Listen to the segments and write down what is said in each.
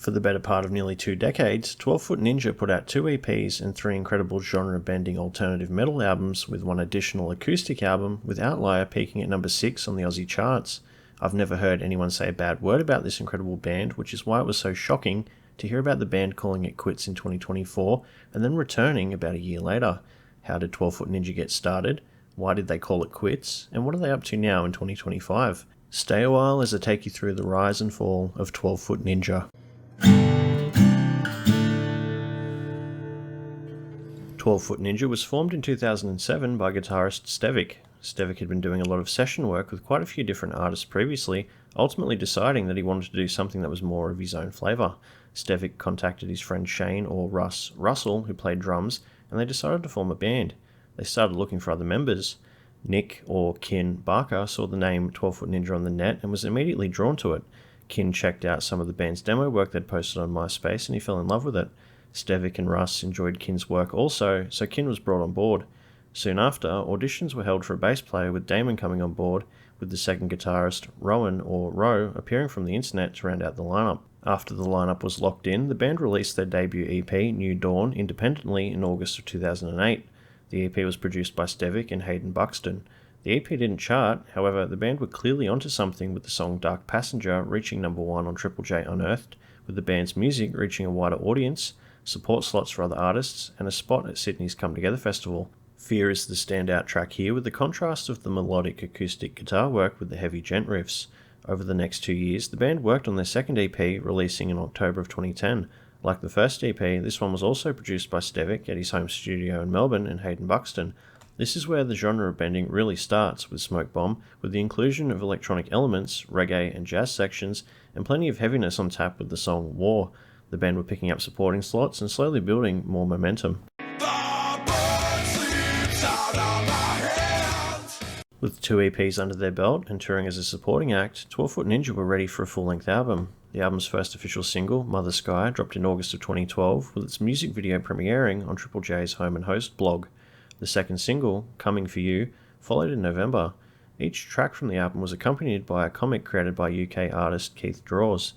For the better part of nearly 2 decades, 12 Foot Ninja put out 2 EPs and 3 incredible genre-bending alternative metal albums, with one additional acoustic album, with Outlier peaking at number 6 on the Aussie charts. I've never heard anyone say a bad word about this incredible band, which is why it was so shocking to hear about the band calling it quits in 2024 and then returning about a year later. How did 12 Foot Ninja get started? Why did they call it quits? And what are they up to now in 2025? Stay a while as I take you through the rise and fall of 12 Foot Ninja. 12 Foot Ninja was formed in 2007 by guitarist Stevik. Stevik had been doing a lot of session work with quite a few different artists previously, ultimately deciding that he wanted to do something that was more of his own flavour. Stevik contacted his friend Shane, or Russ Russell, who played drums, and they decided to form a band. They started looking for other members. Nick, or Kin Barker, saw the name 12 Foot Ninja on the net and was immediately drawn to it. Kin checked out some of the band's demo work they'd posted on MySpace and he fell in love with it. Stevik and Russ enjoyed Kin's work also, so Kin was brought on board. Soon after, auditions were held for a bass player, with Damon coming on board, with the second guitarist, Rowan, or Ro, appearing from the internet to round out the lineup. After the lineup was locked in, the band released their debut EP, New Dawn, independently in August of 2008. The EP was produced by Stevik and Hayden Buxton. The EP didn't chart, however, the band were clearly onto something, with the song Dark Passenger reaching number 1 on Triple J Unearthed, with the band's music reaching a wider audience, support slots for other artists, and a spot at Sydney's Come Together Festival. Fear is the standout track here, with the contrast of the melodic acoustic guitar work with the heavy gent riffs. Over the next 2 years, the band worked on their second EP, releasing in October of 2010. Like the first EP, this one was also produced by Stevik at his home studio in Melbourne and Hayden Buxton. This is where the genre of bending really starts with Smoke Bomb, with the inclusion of electronic elements, reggae and jazz sections, and plenty of heaviness on tap with the song War. The band were picking up supporting slots and slowly building more momentum. With 2 EPs under their belt and touring as a supporting act, 12 Foot Ninja were ready for a full-length album. The album's first official single, Mother Sky, dropped in August of 2012, with its music video premiering on Triple J's Home and Host blog. The second single, Coming For You, followed in November. Each track from the album was accompanied by a comic created by UK artist Keith Draws.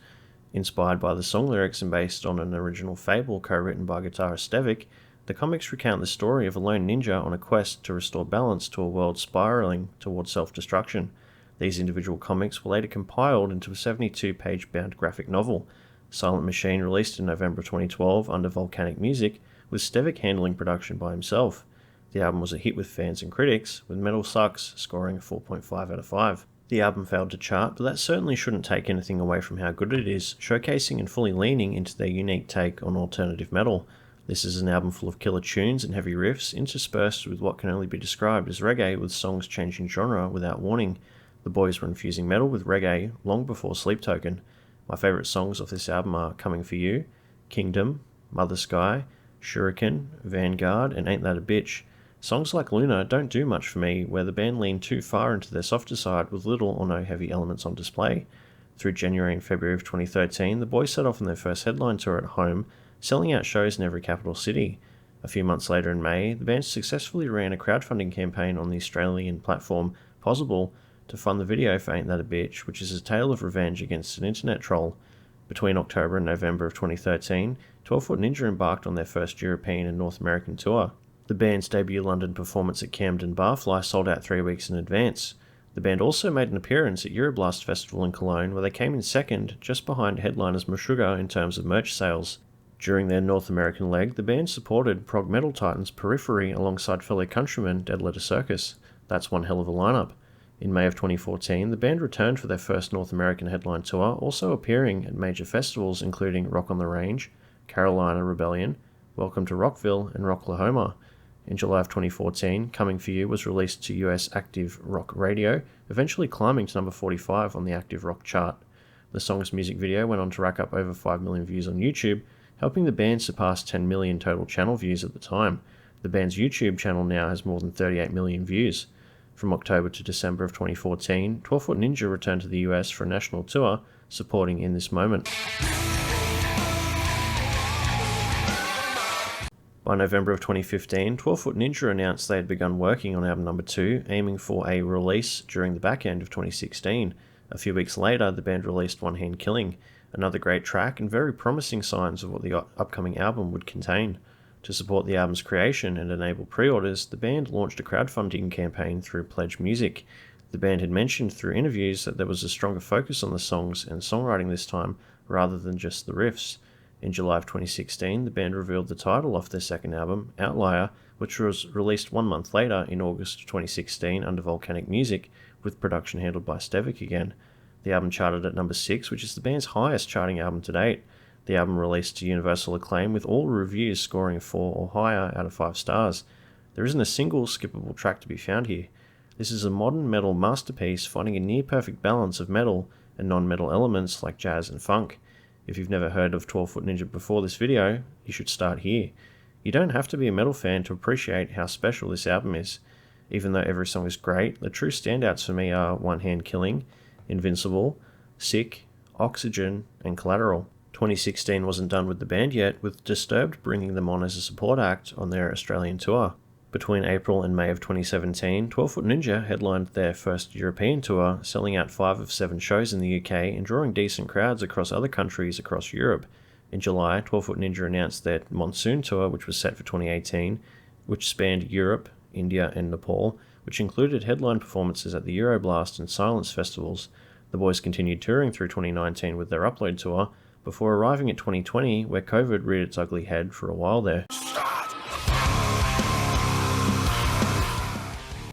Inspired by the song lyrics and based on an original fable co-written by guitarist Stevik, the comics recount the story of a lone ninja on a quest to restore balance to a world spiraling towards self-destruction. These individual comics were later compiled into a 72-page bound graphic novel. Silent Machine released in November 2012 under Volcanic Music, with Stevik handling production by himself. The album was a hit with fans and critics, with Metal Sucks scoring a 4.5 out of 5. The album failed to chart, but that certainly shouldn't take anything away from how good it is, showcasing and fully leaning into their unique take on alternative metal. This is an album full of killer tunes and heavy riffs, interspersed with what can only be described as reggae, with songs changing genre without warning. The boys were infusing metal with reggae long before Sleep Token. My favourite songs off this album are Coming For You, Kingdom, Mother Sky, Shuriken, Vanguard, and Ain't That a Bitch. Songs like Luna don't do much for me, where the band leaned too far into their softer side with little or no heavy elements on display. Through January and February of 2013, the boys set off on their first headline tour at home, selling out shows in every capital city. A few months later in May, the band successfully ran a crowdfunding campaign on the Australian platform Possible to fund the video for Ain't That a Bitch, which is a tale of revenge against an internet troll. Between October and November of 2013, 12 Foot Ninja embarked on their first European and North American tour. The band's debut London performance at Camden Barfly sold out 3 weeks in advance. The band also made an appearance at Euroblast Festival in Cologne, where they came in second, just behind headliners Meshuggah in terms of merch sales. During their North American leg, the band supported prog metal titans Periphery alongside fellow countrymen Dead Letter Circus. That's one hell of a lineup. In May of 2014, the band returned for their first North American headline tour, also appearing at major festivals including Rock on the Range, Carolina Rebellion, Welcome to Rockville, and Rocklahoma. In July of 2014, Coming For You was released to US Active Rock Radio, eventually climbing to number 45 on the Active Rock chart. The song's music video went on to rack up over 5 million views on YouTube, helping the band surpass 10 million total channel views at the time. The band's YouTube channel now has more than 38 million views. From October to December of 2014, 12 Foot Ninja returned to the US for a national tour, supporting In This Moment. By November of 2015, 12 Foot Ninja announced they had begun working on album number 2, aiming for a release during the back end of 2016. A few weeks later, the band released One Hand Killing. Another great track and very promising signs of what the upcoming album would contain. To support the album's creation and enable pre-orders, the band launched a crowdfunding campaign through Pledge Music. The band had mentioned through interviews that there was a stronger focus on the songs and songwriting this time, rather than just the riffs. In July of 2016, the band revealed the title of their second album, Outlier, which was released 1 month later in August 2016 under Volcanic Music, with production handled by Stevic again. The album charted at number 6, which is the band's highest charting album to date. The album released to universal acclaim, with all reviews scoring 4 or higher out of 5 stars. There isn't a single skippable track to be found here. This is a modern metal masterpiece, finding a near-perfect balance of metal and non-metal elements like jazz and funk. If you've never heard of 12 Foot Ninja before this video, you should start here. You don't have to be a metal fan to appreciate how special this album is. Even though every song is great, the true standouts for me are One Hand Killing, Invincible, Sick, Oxygen, and Collateral. 2016 wasn't done with the band yet, with Disturbed bringing them on as a support act on their Australian tour. Between April and May of 2017, 12 Foot Ninja headlined their first European tour, selling out 5 of 7 shows in the UK and drawing decent crowds across other countries across Europe. In July, 12 Foot Ninja announced their Monsoon tour, which was set for 2018, which spanned Europe, India, and Nepal, which included headline performances at the Euroblast and Silence festivals. The boys continued touring through 2019 with their Upload tour, before arriving at 2020, where COVID reared its ugly head for a while there.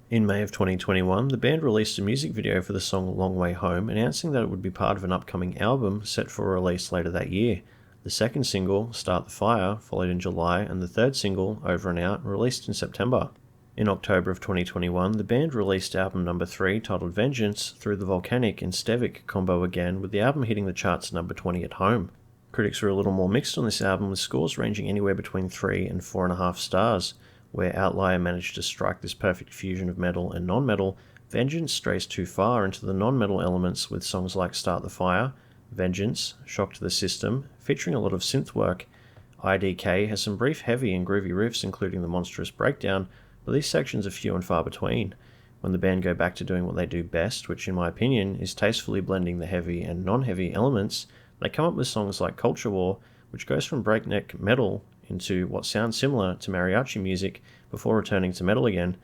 In May of 2021, the band released a music video for the song Long Way Home, announcing that it would be part of an upcoming album set for release later that year. The second single, Start the Fire, followed in July, and the third single, Over and Out, released in September. In October of 2021, the band released album number 3, titled Vengeance, through the Volcanic and Stevic combo again, with the album hitting the charts at number 20 at home. Critics were a little more mixed on this album, with scores ranging anywhere between 3 and 4.5 stars. Where Outlier managed to strike this perfect fusion of metal and non-metal, Vengeance strays too far into the non-metal elements with songs like Start the Fire, Vengeance, Shock to the System, featuring a lot of synth work. IDK has some brief heavy and groovy riffs including the monstrous breakdown, but these sections are few and far between. When the band go back to doing what they do best, which in my opinion is tastefully blending the heavy and non-heavy elements, they come up with songs like Culture War, which goes from breakneck metal into what sounds similar to mariachi music before returning to metal again.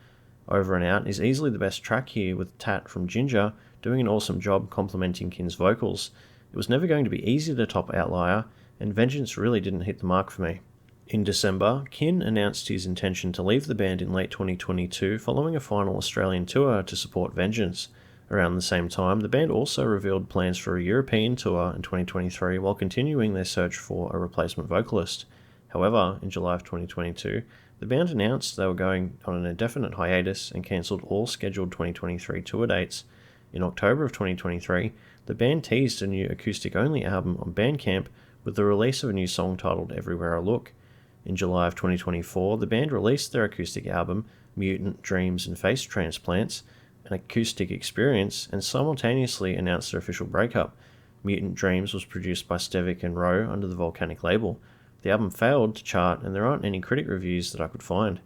Over and Out is easily the best track here, with Tat from Ginger doing an awesome job complementing Kin's vocals. It was never going to be easy to top Outlier, and Vengeance really didn't hit the mark for me. In December, Kin announced his intention to leave the band in late 2022 following a final Australian tour to support Vengeance. Around the same time, the band also revealed plans for a European tour in 2023 while continuing their search for a replacement vocalist. However, in July of 2022, the band announced they were going on an indefinite hiatus and cancelled all scheduled 2023 tour dates. In October of 2023, the band teased a new acoustic-only album on Bandcamp with the release of a new song titled Everywhere I Look. In July of 2024, the band released their acoustic album, Mutant Dreams and Face Transplants, an acoustic experience, and simultaneously announced their official breakup. Mutant Dreams was produced by Stevic and Rowe under the Volcanic label. The album failed to chart, and there aren't any critic reviews that I could find.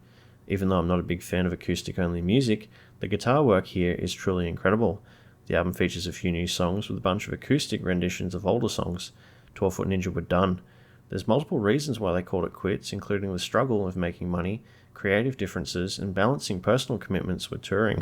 Even though I'm not a big fan of acoustic-only music, the guitar work here is truly incredible. The album features a few new songs with a bunch of acoustic renditions of older songs. 12 Foot Ninja were done. There's multiple reasons why they called it quits, including the struggle of making money, creative differences, and balancing personal commitments with touring.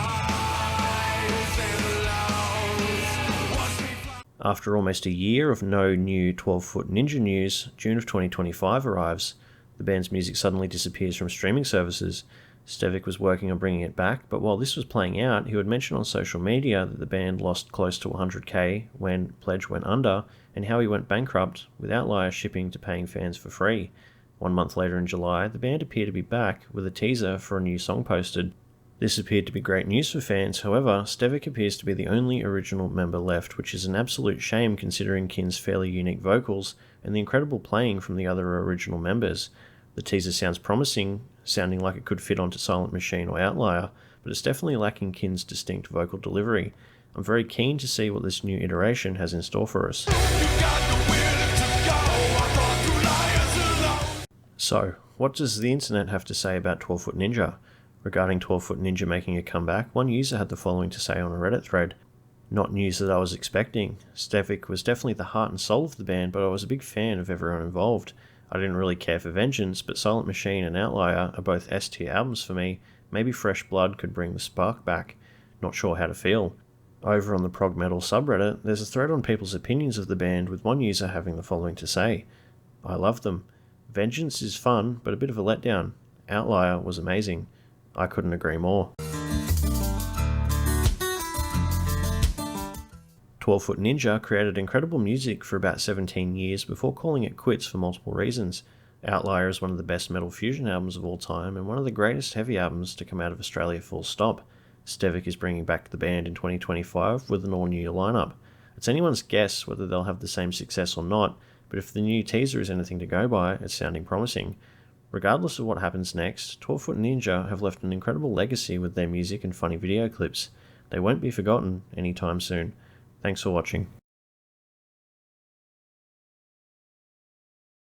After almost a year of no new 12 Foot Ninja news, June of 2025 arrives. The band's music suddenly disappears from streaming services. Stevic was working on bringing it back, but while this was playing out, he would mention on social media that the band lost close to 100k when Pledge went under, and how he went bankrupt, with Outlier shipping to paying fans for free. 1 month later in July, the band appeared to be back, with a teaser for a new song posted. This appeared to be great news for fans, however, Stevic appears to be the only original member left, which is an absolute shame considering Kin's fairly unique vocals and the incredible playing from the other original members. The teaser sounds promising, sounding like it could fit onto Silent Machine or Outlier, but it's definitely lacking Kin's distinct vocal delivery. I'm very keen to see what this new iteration has in store for us. So, what does the internet have to say about 12 Foot Ninja? Regarding 12 Foot Ninja making a comeback, one user had the following to say on a Reddit thread. Not news that I was expecting. Stevic was definitely the heart and soul of the band, but I was a big fan of everyone involved. I didn't really care for Vengeance, but Silent Machine and Outlier are both S-tier albums for me. Maybe Fresh Blood could bring the spark back. Not sure how to feel. Over on the prog metal subreddit, there's a thread on people's opinions of the band, with one user having the following to say: I love them. Vengeance is fun, but a bit of a letdown. Outlier was amazing. I couldn't agree more. 12-Foot Ninja created incredible music for about 17 years before calling it quits for multiple reasons. Outlier is one of the best metal fusion albums of all time and one of the greatest heavy albums to come out of Australia full stop. Stevic is bringing back the band in 2025 with an all-new lineup. It's anyone's guess whether they'll have the same success or not, but if the new teaser is anything to go by, it's sounding promising. Regardless of what happens next, 12-Foot Ninja have left an incredible legacy with their music and funny video clips. They won't be forgotten anytime soon. Thanks for watching.